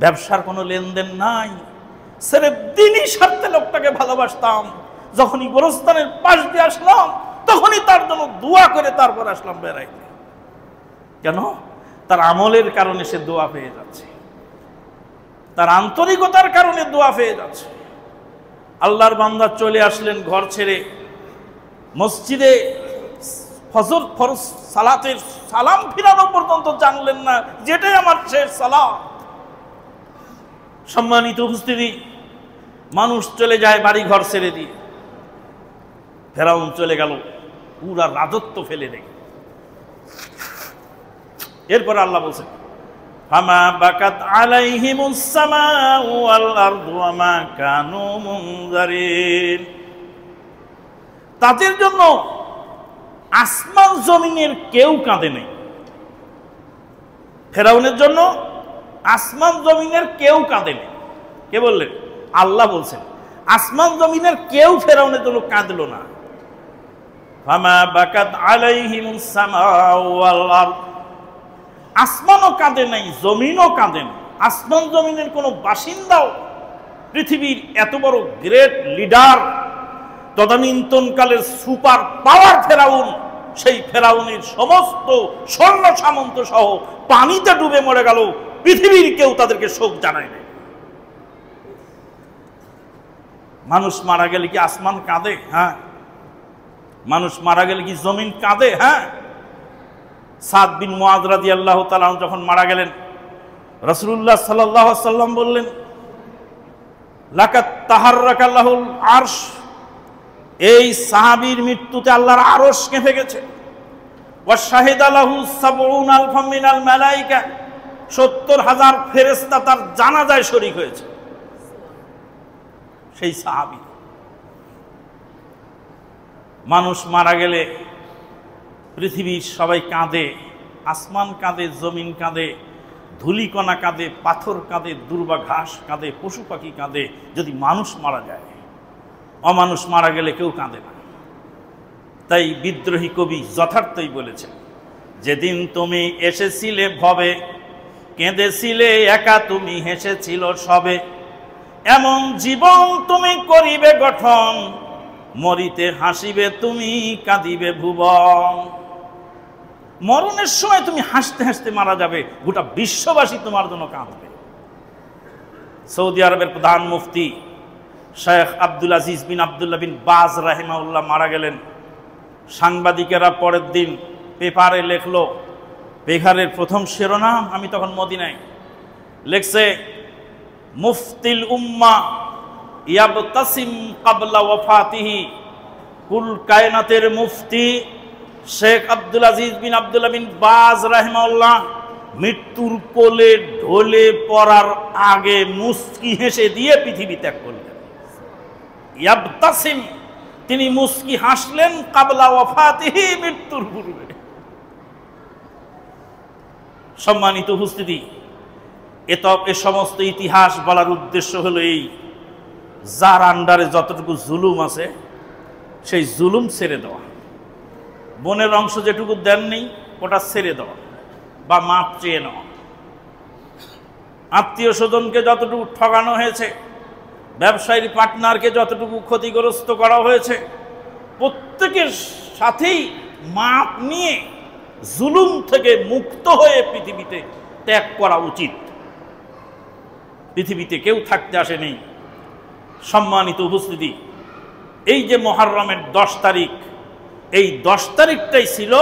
Speaker 1: ব্যবসার কোনো লেনদেন নাই, সির্ফ দ্বীনি স্বার্থে লোকটাকে ভালোবাসতাম। যখনই গোরস্থানের পাশ দিয়ে আসলাম তখনই তার জন্য দোয়া করে তারপর আসলাম বেড়াইতে। কেন? তার আমলের কারণে সে দোয়া পেয়ে যাচ্ছে, তার আন্তরিকতার কারণে দোয়া পেয়ে যাচ্ছে। আল্লাহর বান্দা চলে আসলেন ঘর ছেড়ে মসজিদে। ফজর ফরজ সালাতের সালাম ফিরানো পর্যন্ত জানলেন না যেটাই আমার শেষ সালাত। সম্মানিত উপস্থিতি, মানুষ চলে যায় বাড়ি ঘর ছেড়ে দিয়ে, ফেরাউন চলে গেল পুরা রাজত্ব ফেলে রেখে। এরপর আল্লাহ বলছেন ফামা বাকাত আলাইহিমুস সামাউ ওয়াল আরদু ওয়া মা কানু মুনজারিন। তাদের জন্য আসমান জমিনের কেউ কাঁদে নাই। ফেরাউনের জন্য আসমান জমিনের কেউ কাঁদে নাই। কে বললেন? আল্লাহ বলছেন। আসমান জমিনের কেউ ফেরাউনের জন্য কাঁদলো না। ফামা বাকাত আলাইহিমুস সামাউ ওয়াল আরদ, আসমানও কাঁদে নাই, জমিনও কাঁদে নাই। আসমান জমিনের কোনো বাসিন্দাও, পৃথিবীর এত বড় গ্রেট লিডার, তদানীন্তনকালের সুপার পাওয়ার ফেরাউন, সেই ফেরাউনের সমস্ত সৈন্য সামন্ত সহ পানিতে ডুবে মরে গেল। পৃথিবীর কেউ তাদেরকে শোক জানায় নাই। মানুষ মারা গেলে কি আসমান কাঁদে? হ্যাঁ। মানুষ মারা গেলে কি জমিন কাঁদে? হ্যাঁ। সাদ বিন মুআয রাদিয়াল্লাহু তাআলা যখন মারা গেলেন, রাসূলুল্লাহ সাল্লাল্লাহু আলাইহি ওয়াসাল্লাম বললেন, লাকাত তাহাররাকা লাহুল আরশ, এই সাহাবীর মৃত্যুতে আল্লাহর আরশ কেঁপে গেছে। ওয়া শাহিদা লাহু ৭০ আলফাম মিনাল মালায়েকা, ৭০,০০০ ফেরেশতা তার জানাজায় শরীক হয়েছে। সেই সাহাবী। মানুষ মারা গেলে পৃথিবীর সবাই কাঁদে, আসমান কাঁদে, জমিন কাঁদে, ধূলিকণা কাঁদে, পাথর কাঁদে, দুর্বা ঘাস কাঁদে, পশু পাখি কাঁদে। যদি মানুষ মারা যায়, অমানুষ মারা গেলে কেউ কাঁদে না। তাই বিদ্রোহী কবি যথার্থই বলেছেন, যেদিন তুমি এসেছিলে ভবে, কেঁদেছিলে একা তুমি, হেসেছিল সবে, এমন জীবন তুমি করিবে গঠন, মরিতে হাসিবে তুমি, কাঁদিবে ভুবন। মরণের সময় তুমি হাসতে হাসতে মারা যাবে, গোটা বিশ্ববাসী তোমার জন্য কাঁদবে। সৌদি আরবের প্রধান মুফতি শেখ আব্দুল আজিজ বিন আব্দুল্লাহ বিন বাজ রাহিমাহুল্লাহ মারা গেলেন। সাংবাদিকেরা পরের দিন পেপারে লেখলো, পেপারের প্রথম শিরোনাম, আমি তখন মদিনায়, লেখছে, মুফতিল উম্মাহ ইয়াবতাসিম ক্বাবলা ওয়াফাতিহি। কুল কায়নাতের মুফতি শেখ আব্দুল আজিজ বিন আব্দুল্লাহ বিন বাজ রাহিমাহুল্লাহ মৃত্যুর কোলে ঢলে পড়ার আগে মুস্কি হেসে দিয়ে পৃথিবী ত্যাগ করলেন। ইয়াবতাসিম, তিনি মুস্কি হাসলেন, ক্বাবলা ওয়াফাতিহি, মৃত্যুর পূর্বে। সম্মানিত উপস্থিতি, এ সমস্ত ইতিহাস বলার উদ্দেশ্য হলো এই, যার আন্ডারে যতটুকু জুলুম আছে সেই জুলুম ছেড়ে দেওয়া, বনের অংশ যেটুকু দেননি ওটা ছেড়ে দেওয়া বা মাপ চেয়ে নেওয়া। আত্মীয় স্বজনকে যতটুকু ঠকানো হয়েছে, ব্যবসায়ীর পার্টনারকে যতটুকু ক্ষতিগ্রস্ত করা হয়েছে, প্রত্যেকের সাথেই মাপ নিয়ে জুলুম থেকে মুক্ত হয়ে পৃথিবীতে ত্যাগ করা উচিত। পৃথিবীতে কেউ থাকতে আসেনি। সম্মানিত উপস্থিতি, এই যে মুহররমের 10 তারিখ, এই 10 তারিখটাই ছিল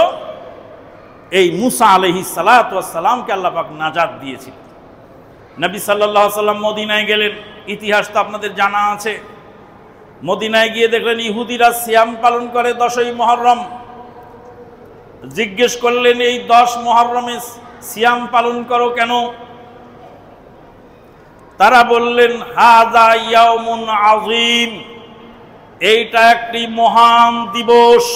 Speaker 1: এই মুসা আলাইহিস সালাতু ওয়াস সালামকে আল্লাহ পাক নাজাত দিয়েছিল। নবী সাল্লাল্লাহু আলাইহি ওয়াসাল্লাম মদিনায় গেলেন, ইতিহাস তো আপনাদের জানা আছে। মদিনায় গিয়ে দেখলেন ইহুদিরা সিয়াম পালন করে 10ই মুহররম। জিজ্ঞেস করলেন, এই 10 মুহররমে সিয়াম পালন করো কেন? তারা বললেন, হাযা ইয়াউমুন আযীম, এইটা একটি মহান দিবস।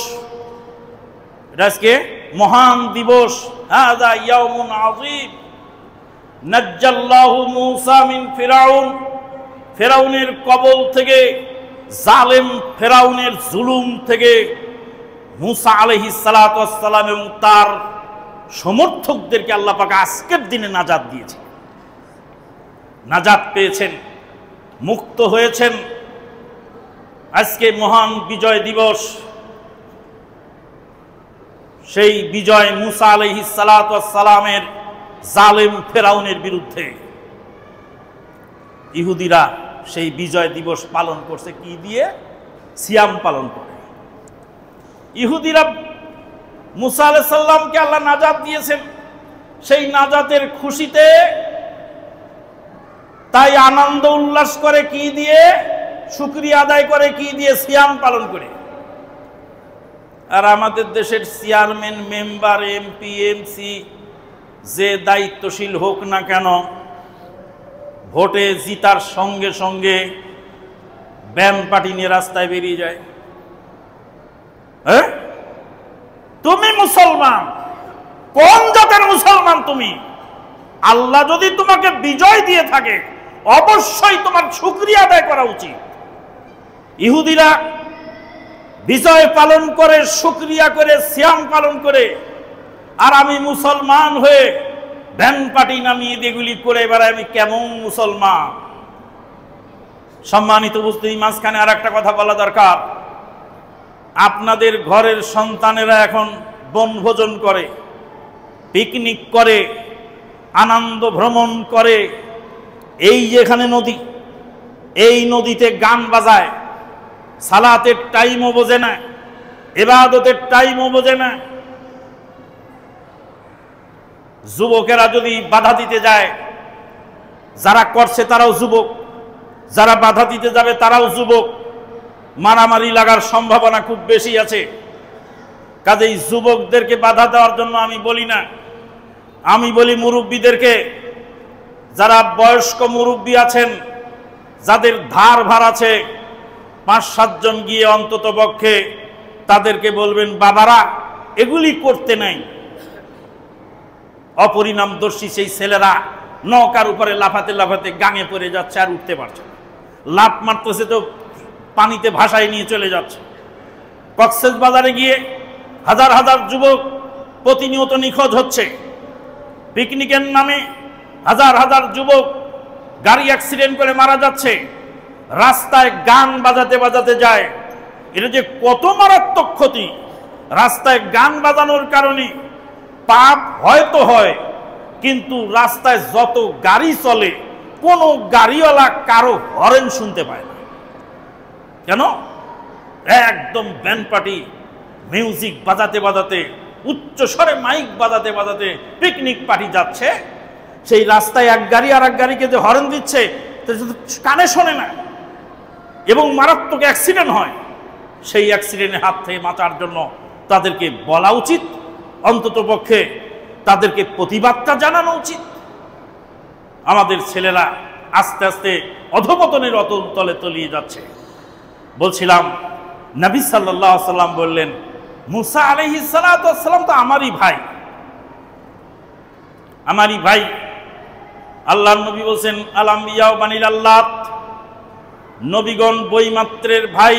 Speaker 1: এটা আজকে মহান দিবস। হাযা ইয়াউমুন আযীম নাজ্জাল্লাহু মূসা মিন ফিরাউন, ফেরাউনের কবল থেকে, জালেম ফেরাউনের জুলুম থেকে মূসা আলাইহিস সালাতু ওয়াস সালাম এবং তার সমর্থকদেরকে আল্লাহ পাক আজকের দিনে নাজাত দিয়েছেন। নাজাত পেয়েছেন, মুক্ত হয়েছেন। আজকে মহান বিজয় দিবস। সেই বিজয় মূসা আলাইহিস সালাতু ওয়াস সালামের জালেম ফেরাউনের বিরুদ্ধে। ইহুদিরা সেই বিজয় দিবস পালন করছে কি দিয়ে? সিয়াম পালন করে। ইহুদিরা মূসা আলাইহিস সালামকে আল্লাহ নাজাত দিয়েছেন, সেই নাজাতের খুশিতে তাই আনন্দ উল্লাস করে কি দিয়ে? শুকরিয়া আদায় করে কি দিয়ে? সিয়াম পালন করে। আর আমাদের দেশের চেয়ারম্যান, মেম্বার, এমপি, এমসি যে দায়িত্বশীল হোক না কেন, ভোটে জিতার সঙ্গে সঙ্গে ব্যান্ড পার্টি নিয়ে রাস্তায় বেরিয়ে যায়। হ্যাঁ, তুমি মুসলমান, কোন জাতের মুসলমান তুমি? আল্লাহ যদি তোমাকে বিজয় দিয়ে থাকে অবশ্যই তোমার শুকরিয়া আদায় করা উচিত। ইহুদিরা বিজয় পালন করে, শুকরিয়া করে, সিয়াম পালন করে, আর আমি মুসলমান হয়ে ব্যান্ড পার্টি নামিয়ে যেগুলি করে বেড়ায়, আমি কেমন মুসলমান? সম্মানিত উপস্থিতি, মাঝখানে আর একটা কথা বলা দরকার। আপনাদের ঘরের সন্তানেরা এখন বনভোজন করে, পিকনিক করে, আনন্দ ভ্রমণ করে। এই যেখানে নদী, এই নদীতে গান বাজায়, সালাতের টাইমও বোঝে না, ইবাদতের টাইমও বোঝে না। যুবকেরা যদি বাধা দিতে যায়, যারা করছে তারাও যুবক, যারা বাধা দিতে যাবে তারাও যুবক, মারামারি লাগার সম্ভাবনা খুব বেশি আছে। কাজেই যুবকদেরকে বাধা দেওয়ার জন্য আমি বলি না, আমি বলি মুরব্বীদেরকে, যারা বয়স্ক মুরব্বী আছেন, যাদের ধার ভার আছে, 5-7 জন গিয়ে অন্তত পক্ষে তাদেরকে বলবেন, বাবারা এগুলি করতে নাই। অপরিণামদর্শী সেই ছেলেরা নৌকার উপরে লাফাতে লাফাতে গাঙে পড়ে যাচ্ছে, আর উঠতে পারছে না। লাফ মারতেছে তো পানিতে ভাসায় নিয়ে চলে যাচ্ছে। কক্সবাজারে গিয়ে হাজার হাজার যুবক প্রতিনিয়ত নিখোঁজ হচ্ছে। পিকনিকের নামে হাজার হাজার যুবক গাড়ি অ্যাক্সিডেন্ট করে মারা যাচ্ছে। রাস্তায় গান বাজাতে বাজাতে যায়, এটা যে কত মারাত্মক ক্ষতি। রাস্তায় গান বাজানোর কারণে পাপ হয়তো হয়, কিন্তু রাস্তায় যত গাড়ি চলে কোনো গাড়িওয়ালা কারো হরেন শুনতে পায় না। কেন? একদম ব্যান্ড পার্টি মিউজিক বাজাতে বাজাতে, উচ্চ স্বরে মাইক বাজাতে বাজাতে পিকনিক পার্টি যাচ্ছে। সেই রাস্তায় এক গাড়ি আর এক গাড়িকে যে হরেন দিচ্ছে, কানে শোনে না, এবং মারাত্মক অ্যাক্সিডেন্ট হয়। সেই অ্যাক্সিডেন্টের হাত থেকে বাঁচার জন্য তাদেরকে বলা উচিত, অন্তত পক্ষে তাদেরকে প্রতিবাদটা জানানো উচিত। আমাদের ছেলেরা আস্তে আস্তে অধঃপতনের অতল তলে তলিয়ে যাচ্ছে। বলছিলাম, নবী সাল্লাল্লাহু আলাইহি সাল্লাম বললেন, মুসা আলাইহিস সালাতু ওয়াস সালাম তো আমারই ভাই, আমারই ভাই। আল্লাহর নবী বলছেন, আল আম্বিয়া বানিল আল্লাত, নবীগণ বৈমাত্রের ভাই,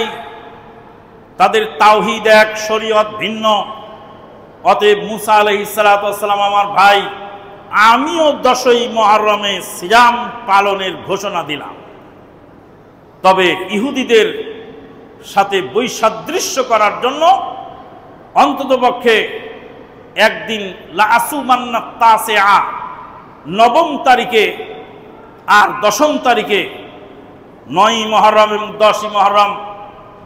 Speaker 1: তাদের তাওহীদ এক, শরীয়ত ভিন্ন। অতএব মুসা আলাইহিস সালাতু ওয়াস সালাম আমার ভাই, আমিও 10ই মুহররমে সিয়াম পালনের ঘোষণা দিলাম। তবে ইহুদিদের সাথে বৈসাদৃশ্য করার জন্য অন্ততপক্ষে একদিন লা আসুমান্না তাসিআ, 9ম তারিখে আর 10ম তারিখে, 9ই মুহররম এবং 10ই মুহররম,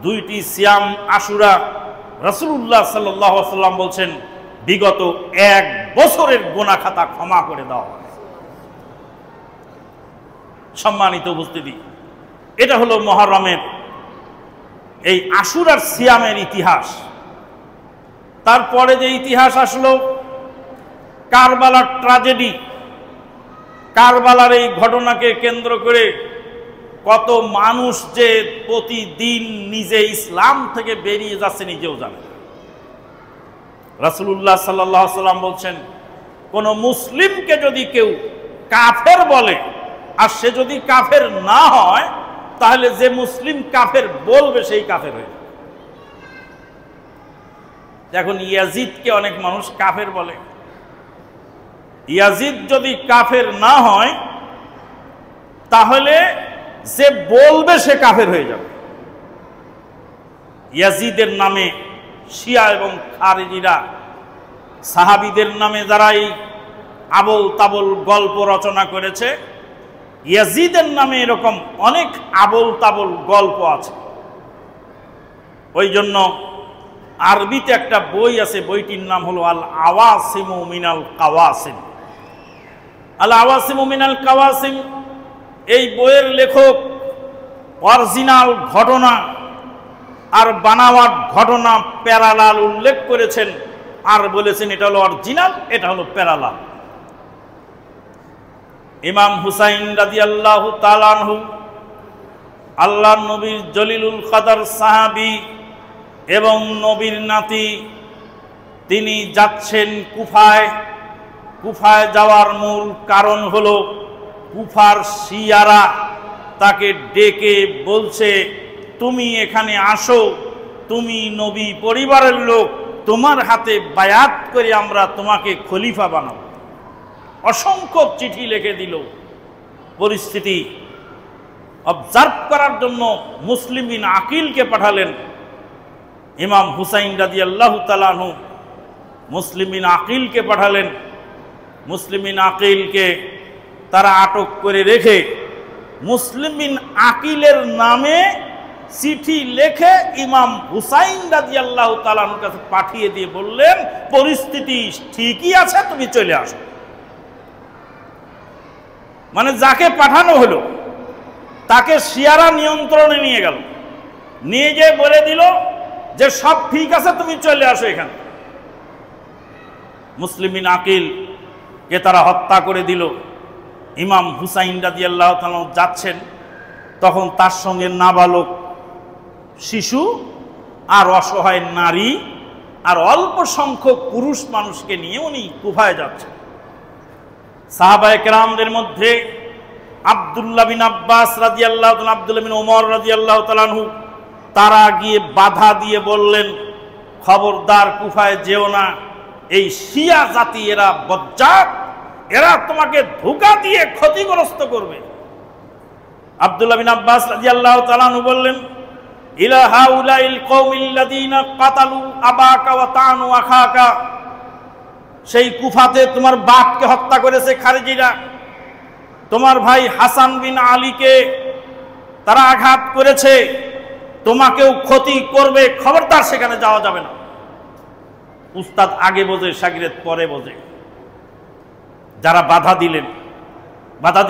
Speaker 1: 2টি সিয়াম আশুরা রাসূলুল্লাহ সাল্লাল্লাহু আলাইহি ওয়াসাল্লাম বলছেন বিগত 1 বছরের গুনাহ খাতা ক্ষমা করে দেওয়া হয়। সম্মানিত উপস্থিতি, এটা হলো মুহররমের এই আশুরার সিয়ামের ইতিহাস। তারপরে যে ইতিহাস আসলো কারবালার ট্র্যাজেডি, কারবালার এই ঘটনাকে কেন্দ্র করে কত মানুষ যে প্রতিদিন নিজে ইসলাম থেকে বেরিয়ে যাচ্ছে নিজেও জানে। রাসূলুল্লাহ সাল্লাল্লাহু আলাইহি ওয়াসাল্লাম বলছেন, কোন মুসলিমকে যদি কেউ কাফের বলে, আর সে যদি কাফের না হয়, তাহলে যে মুসলিম কাফের বলবে সেই কাফের হয়ে যাবে। এখন ইয়াজিদকে অনেক মানুষ কাফের বলে। ইয়াজিদ যদি কাফের না হয়, তাহলে যে বলবে সে কাফের হয়ে যাবে। ইয়াজিদের নামে শিয়া এবং খারিজিরা, সাহাবীদের নামে যারা এই আবল তাবল গল্প রচনা করেছে, ইয়াজিদের নামে এরকম অনেক আবল তাবল গল্প আছে। ওই জন্য আরবিতে একটা বই আছে, বইটির নাম হলো আল আওয়াসিমু মিনাল কাওয়াসিম। আল আওয়াসিমু মিনাল কাওয়াসিম, এই বইয়ের লেখক অরিজিনাল ঘটনা আর বানাওয়াট ঘটনা প্যারালাল উল্লেখ করেছেন, আর বলেছেন এটা হলো অরিজিনাল, এটা হলো প্যারালাল। ইমাম হুসাইন রাদিয়াল্লাহু তাআলা আনহু আল্লাহর নবীর জলিলুল কদর সাহাবী এবং নবীর নাতি, তিনি যাচ্ছেন কুফায়। কুফায় যাওয়ার মূল কারণ হলো কুফার শিয়ারা তাকে ডেকে বলছে, তুমি এখানে আসো, তুমি নবী পরিবারের লোক, তোমার হাতে বায়াত করে আমরা তোমাকে খলিফা বানাবো। অসংখ্য চিঠি লিখে দিল। পরিস্থিতি অবজার্ভ করার জন্য মুসলিম বিন আকিলকে পাঠালেন। ইমাম হুসাইন রাদিয়াল্লাহু তাআলা আনহু মুসলিম বিন আকিলকে পাঠালেন। মুসলিম বিন আকিলকে তারা আটক করে রেখে মুসলিম বিন আকিলের নামে চিঠি লিখে ইমাম হুসাইন রাদিয়াল্লাহু তাআলা আনহুর কাছে পাঠিয়ে দিয়ে বললেন, পরিস্থিতি ঠিকই আছে, তুমি চলে আসো। মানে যাকে পাঠানো হলো তাকে শিয়ারা নিয়ন্ত্রণে নিয়ে গেল, নিয়ে গিয়ে বলে দিল যে সব ঠিক আছে, তুমি চলে আসো এখানে। মুসলিম বিন আকিল কে তারা হত্যা করে দিল। ইমাম হুসাইন রাদিয়াল্লাহু তাআলা যাচ্ছেন, তখন তার সঙ্গে নাবালক শিশু আর অসহায় নারী আর অল্প সংখ্যক পুরুষ মানুষকে নিয়ে উনি কুফায় যাচ্ছেন। সাহাবায়ে কেরামদের মধ্যে আব্দুল্লাহ বিন আব্বাস রাদিয়াল্লাহু তাআলা, আব্দুল্লাহ বিন ওমর রাদিয়াল্লাহু তাআলা আনহু, তারা গিয়ে বাধা দিয়ে বললেন, খবরদার কুফায় যেও না, এই শিয়া জাতি এরা বজ্জাত, এরা তোমাকে ধোঁকা দিয়ে ক্ষতিগ্রস্ত করবে। আব্দুল্লাহ বিন আব্বাস রাদিয়াল্লাহু তাআলা আনহু বললেন, ইলা হাউলাইল কওমিল্লাযীনা কাতালু আবাকা ওয়া তানু আখাকা, সেই কুফাতে তোমার বাপকে হত্যা করেছে খারিজিরা, তোমার ভাই হাসান বিন আলীকে তারা আঘাত করেছে, তোমাকেও ক্ষতি করবে, খবরদার সেখানে যাওয়া যাবে না। উস্তাদ আগে বোঝে, শাগিরেদ পরে বোঝে। যারা বাধা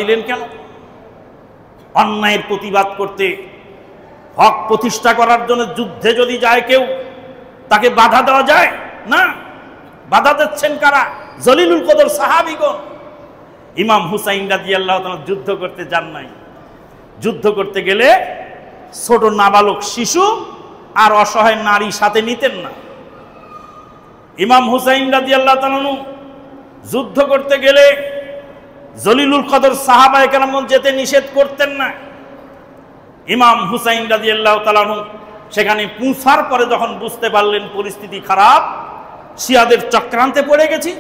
Speaker 1: দিলেন কেন? অন্যায়ের প্রতিবাদ করতে, হক প্রতিষ্ঠা করার জন্য যুদ্ধে যদি যায় কেউ, তাকে বাধা দেওয়া যায় না। বাধা দিচ্ছেন কারা? জলিলুল কদর সাহাবীগণ। ইমাম হুসাইন রাদিয়াল্লাহু তাআলা যুদ্ধ করতে যান নাই। যুদ্ধ করতে গেলে ছোট নাবালক শিশু আর অসহায় নারী সাথে নিতেন না। ইমাম হুসাইন রাদিয়াল্লাহু তাআলা যুদ্ধ করতে গেলে জলিলুল কদর সাহাবায়ে কেরামগণ যেতে নিষেধ করতেন না। ইমাম হুসাইন রাদিয়াল্লাহু তাআলা সেখানে পৌঁছার পরে যখন বুঝতে পারলেন পরিস্থিতি খারাপ, শিয়াদের চক্রান্তে পড়ে গেছি,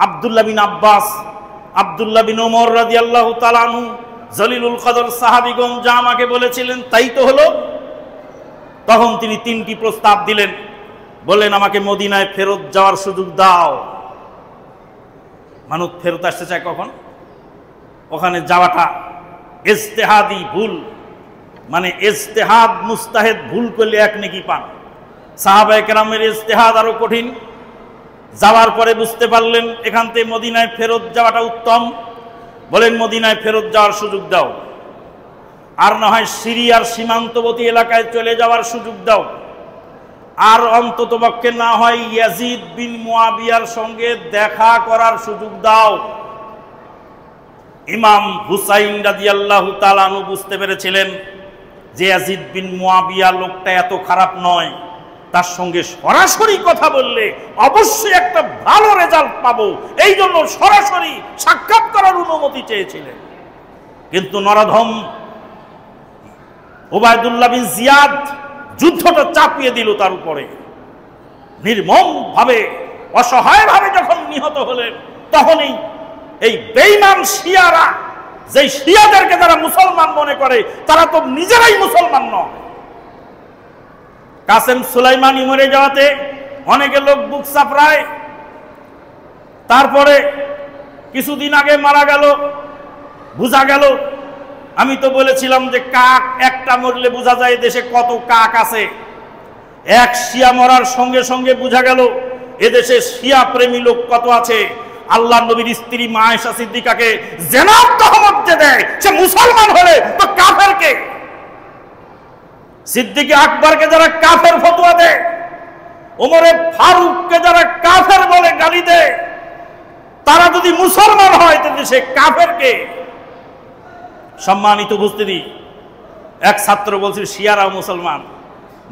Speaker 1: আব্দুল্লাহ বিন আব্বাস, আব্দুল্লাহ বিন ওমর রাদিয়াল্লাহু তাআলা আনহু, জলিলুল কদর সাহাবীগণ যা আমাকে বলেছিলেন তাই তো হলো। তখন তিনি তিনটি প্রস্তাব দিলেন, বললেন, আমাকে মদিনায় ফেরত যাওয়ার সুযোগ দাও। মানুষ ফেরত আসতে চায় কখন? ওখানে যাওয়াটা ইজতিহাদি ভুল, মানে ইজতিহাদ মুস্তাহিদ ভুল করলে এক নেকি পান। সাহাবায়ে কেরামের ইজতিহাদ আরো কঠিন। যাওয়ার পরে বুঝতে পারলেন এখান থেকে মদিনায় ফেরত যাওয়াটা উত্তম, বলেন মদিনায় ফেরত যাওয়ার সুযোগ দাও, আর না হয় সিরিয়ার সীমান্তবর্তী এলাকায় চলে যাওয়ার সুযোগ দাও, আর অন্ততপক্ষে না হয় ইয়াজিদ বিন মুয়াবিয়ার সঙ্গে দেখা করার সুযোগ দাও। ইমাম হুসাইন রাদিয়াল্লাহু তাআলা আনহু বুঝতে পেরেছিলেন যে ইয়াজিদ বিন মুয়াবিয়া লোকটা এত খারাপ নয়, তার সঙ্গে সরাসরি কথা বললে অবশ্যই একটা ভালো রেজাল্ট পাবো, এই জন্য সরাসরি সাক্ষাৎ করার অনুমতি চেয়েছিলেন। কিন্তু নরধম ওবায়দুল্লাহ বিন জিয়াদ যুদ্ধটা চাপিয়ে দিল তার উপরে। নির্মম ভাবে, অসহায় ভাবে যখন নিহত হলেন, তখনই এই বেঈমান শিয়ারা, যে শিয়াদেরকে যারা মুসলমান মনে করে, তারা তো নিজেরাই মুসলমান নয়। কাসেম সুলাইমানি মরে যাওয়াতে অনেকে লোক বুক চাপড়ায়। তারপরে কিছুদিন আগে মারা গেল, বোঝা গেল, আমি তো বলেছিলাম যে কাক একটা মরলে বোঝা যায় দেশে কত কাক আছে। এক শিয়া মরার সঙ্গে সঙ্গে বোঝা গেল এদেশে শিয়া প্রেমী লোক কত আছে। আল্লাহ নবীর স্ত্রী মা আয়েশা সিদ্দিকাকে জেনার তহমত যে দেয়, সে মুসলমান হলে তো কাফেরকে, সিদ্দিক আকবরকে যারা কাফের ফতোয়া দেয়, ওমরে ফারুককে যারা কাফের বলে গালি দেয়, তারা যদি মুসলমান হয় তাহলে সে কাফেরকে। সম্মানিত উপস্থিতি, এক ছাত্র বলছিল শিয়ারা মুসলমান।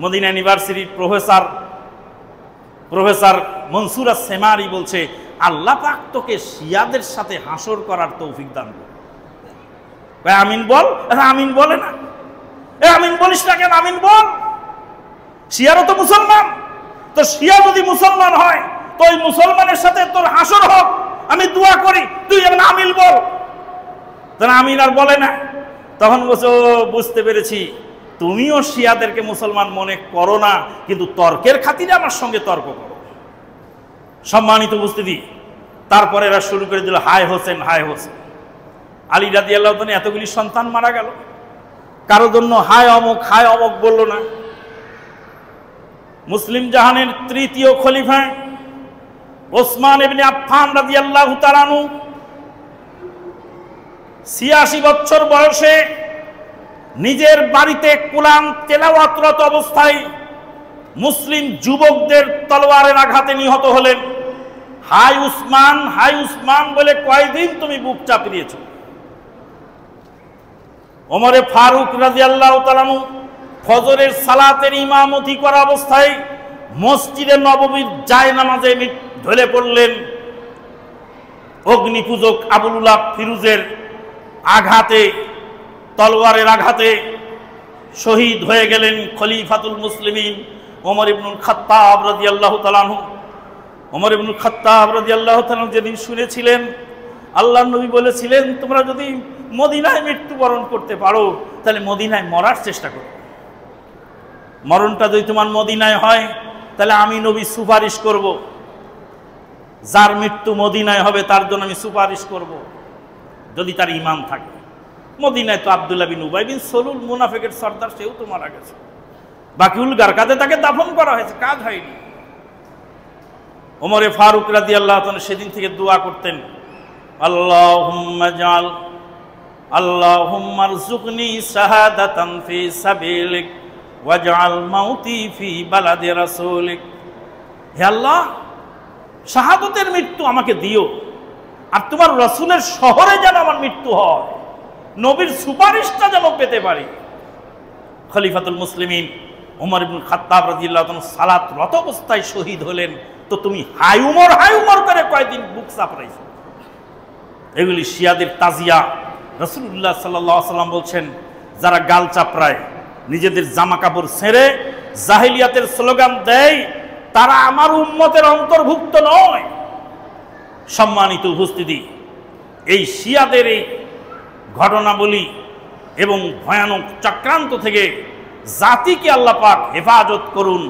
Speaker 1: মদিনা ইউনিভার্সিটির প্রফেসর মনসুর সেমারি বলছে, আল্লাহ পাক তোকে শিয়াদের সাথে হাসর করার তৌফিক দান করুন। আমিন বল। আমিন বলে না, আমিন বলিস না কেন? আমিন বল। শিয়ারও তো মুসলমান, তো শিয়া যদি মুসলমান হয় তো ওই মুসলমানের সাথে তোর হাসর হোক, আমি দোয়া করি, তুই এখন আমিন বল। তারা আমিন আর বলে না। তখন বলছে, ও বুঝতে পেরেছি, তুমিও শিয়াদেরকে মুসলমান মনে করো না, কিন্তু তর্কের খাতিরে আমার সঙ্গে তর্ক করো। সম্মানিত উপস্থিতি, তারপরে এরা শুরু করে দিল হায় হোসেন, হায় হোসেন। আলী রাদিয়াল্লাহু তাআলা এতগুলি সন্তান মারা গেল, কারো জন্য হায় অমুক হায় অমুক বলল না। মুসলিম জাহানের তৃতীয় খলিফা ওসমান ইবনে আফফান রাদিয়াল্লাহু তাআলা আনহু ৮৬ বছর বয়সে নিজের বাড়িতে কোরআন তেলাওয়াতরত অবস্থায় মুসলিম যুবকদের তলোয়ারের আঘাতে নিহত হলেন। হাই উসমান, হাই উসমান বলে কয়দিন তুমি বুক চাপিয়েছ। ওমরে ফারুক রাদিয়াল্লাহু তাআলা আনহু ফজরের সালাতের ইমামতি করা অবস্থায় মসজিদে নববীর জায়নামাজে ঢলে পড়লেন। অগ্নিপূজক আবুল উলাব ফিরুজের আঘাতে, তলোয়ারের আঘাতে শহীদ হয়ে গেলেন খলিফাতুল মুসলিমিন ওমর ইবনুল খাত্তাব রাদিয়াল্লাহু তাআলা আনহু। ওমর ইবনুল খাত্তাব রাদিয়াল্লাহু তাআলা যেদিন শুনেছিলেন আল্লাহর নবী বলেছিলেন, তোমরা যদি মদিনায় মৃত্যুবরণ করতে পারো তাহলে মদিনায় মরার চেষ্টা করো। মরণটা যদি তোমার মদিনায় হয় তাহলে আমি নবী সুপারিশ করব, যার মৃত্যু মদিনায় হবে তার জন্য আমি সুপারিশ করব, যদি তার ঈমান থাকে। মদিনায় তো আব্দুল্লাহ বিন উবাই বিন সলুল মুনাফিকের সর্দার, সেও তো মারা গেছে। বাকিউল গারকাদে তাকে দাফন করা হয়েছে, কাজ হয়নি। ওমরে ফারুক রাদিয়াল্লাহু তাআলা সেদিন থেকে দোয়া করতেন, আল্লাহুম্মা জাল আল্লাহুম্মা রযুকনি শাহাদাতান ফি সাবিলিক ওয়াজআল মাউতি ফি বালাদি রাসূলিক। হে আল্লাহ, শাহাদাতের মৃত্যু আমাকে দিও, আর তোমার রাসূলের শহরে যেন আমার মৃত্যু হয়, নবীর সুপারিশটা যেন পেতে পারি। খলিফাতুল মুসলিমিন ওমর ইবনুল খাত্তাব রাদিয়াল্লাহু তাআলা সালাতরত অবস্থায় শহীদ হলেন। তো তুমি হাই উমর করে কয়দিন বুক চাপড়াইছো। এগুলি শিয়াদের তাজিয়া। রাসূলুল্লাহ সাল্লাল্লাহু আলাইহি ওয়াসাল্লাম বলছেন, যারা গাল চাপড়ায়, নিজেদের জামা কাপড় ছেড়ে জাহিলিয়াতের স্লোগান দেয়, তারা আমার উম্মতের অন্তর্ভুক্ত নয়। সম্মানিত উপস্থিতি, এই শিয়াদের এই ঘটনাবলী এবং ভয়ানক চক্রান্ত থেকে জাতিকে আল্লাহ পাক হেফাজত করুন,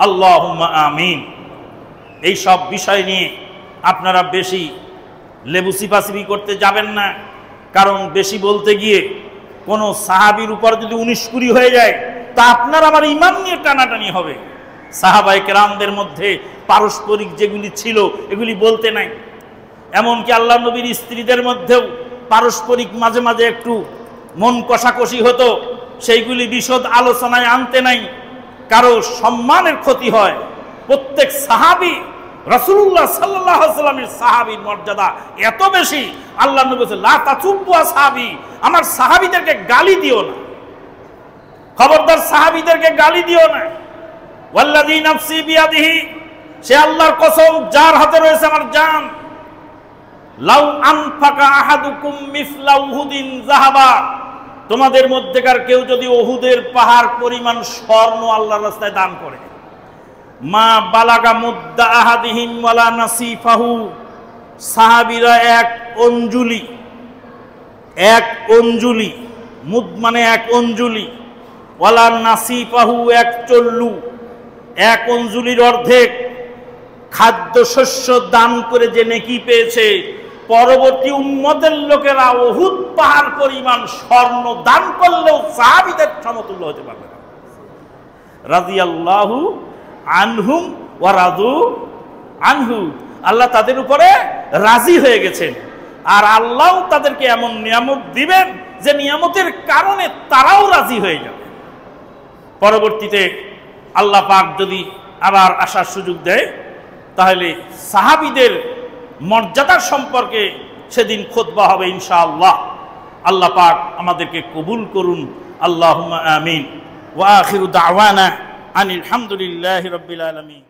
Speaker 1: আল্লাহুম্মা আমিন। এই সব বিষয় নিয়ে আপনারা বেশি লেবু সিপাসিপি করতে যাবেন না, কারণ বেশি বলতে গিয়ে কোনো সাহাবীর উপর যদি 19-20 হয়ে যায় তা আপনার আমার ঈমান নিয়ে টানাটানি হবে। সাহাবায়ে কেরামদের মধ্যে পারস্পরিক যেগুলি ছিল এগুলি বলতে নাই। এমনকি আল্লাহ নবীর স্ত্রীদের মধ্যেও পারস্পরিক মাঝে মাঝে একটু মন কষাকষি হতো, সেইগুলি বিশদ আলোচনায় আনতে নাই, কারো সম্মানের ক্ষতি হয়। প্রত্যেক সাহাবী রাসূলুল্লাহ সাল্লাল্লাহু আলাইহি ওয়াসাল্লামের সাহাবীর মর্যাদা এত বেশি, আল্লাহ নবী বলেছেন, লা তাসুব্বু আসহাবী, আমার সাহাবীদেরকে গালি দিও না, খবরদার সাহাবীদেরকে গালি দিও না। ওয়াল্লাযী নাফসি বিয়াদিহি, সে আল্লাহর কসম যার হাতে রয়েছে আমার জান, লাউ আনফাকা আহাদুকুম মিসলা উহুদিন যাহাবা, তোমাদের মধ্যেকার কেউ যদি উহুদের পাহাড় পরিমাণ স্বর্ণ আল্লাহর রাস্তায় দান করে, মা বালাগা মুদ্দা আহাদিহিম ওয়ালা নাসিফাহু, সাহাবীরা এক অঞ্জুলি, মুদ মানে এক অঞ্জুলি, ওয়ালা নাসিফাহু এক চল্লু, এক অঞ্জুলির অর্ধেক খাদ্যশস্য দান করে যে নেকি পেয়েছে, পরবর্তী উম্মতের লোকেরা উহুদ পাহাড় পরিমাণ স্বর্ণ দান করলেও সাহাবীদের সমতুল্য হতে পারবে না। রাদিয়াল্লাহু আনহুম ওয়া রাদু আনহু, আল্লাহ তাদের উপরে রাজি হয়ে গেছেন, আর আল্লাহ তাদেরকে এমন নিয়ামত দিবেন যে নিয়ামতের কারণে তারাও রাজি হয়ে যাবে। পরবর্তীতে আল্লাহ পাক যদি আবার আসার সুযোগ দেয় তাহলে সাহাবীদের মর্যাদার সম্পর্কে সেদিন খুতবা হবে ইনশাআল্লাহ। আল্লাহ পাক আমাদেরকে কবুল করুন, আল্লাহুম্মা আমিন। ওয়া আখিরু দাওয়ানা আনিল হামদুলিল্লাহি রাব্বিল আলামিন।